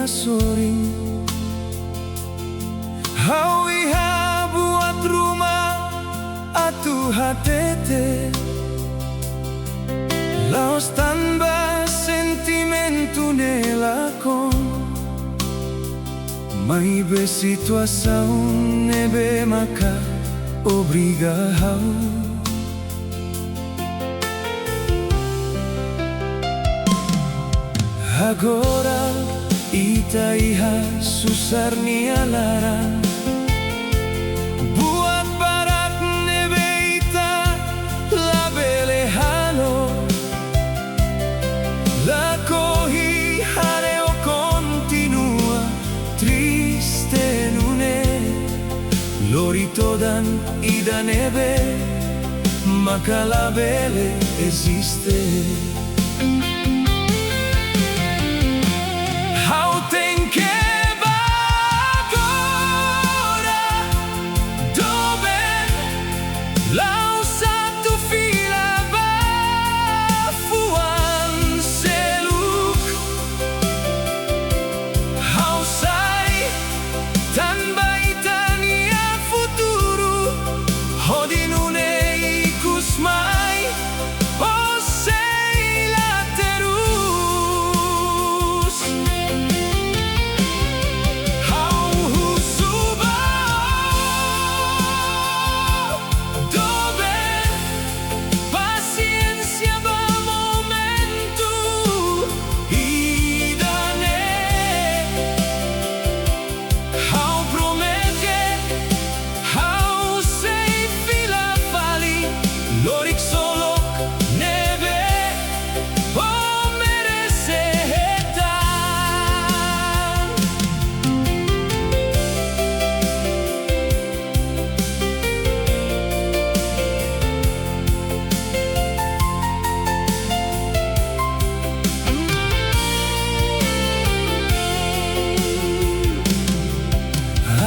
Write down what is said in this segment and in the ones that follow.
soring. Hawiha buat rumah atu hatete, laos tanpa sentimentu nelakon. Mai be situação nebe maka obrigado. Agora ita iha susar ni alarang buat barak nebe ita la belehano, la cohi hareo continua triste nune, lorito dan ida nebe maka la bele esiste.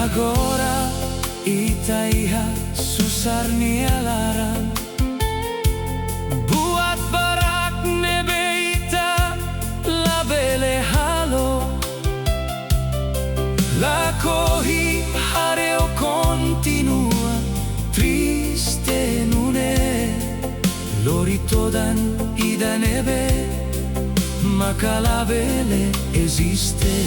Agora ita iha susar ni alarang buat barak nebe ita la bele halo, la cohi hareo continua triste nune, lorito dan ida nebe maka la bele esiste.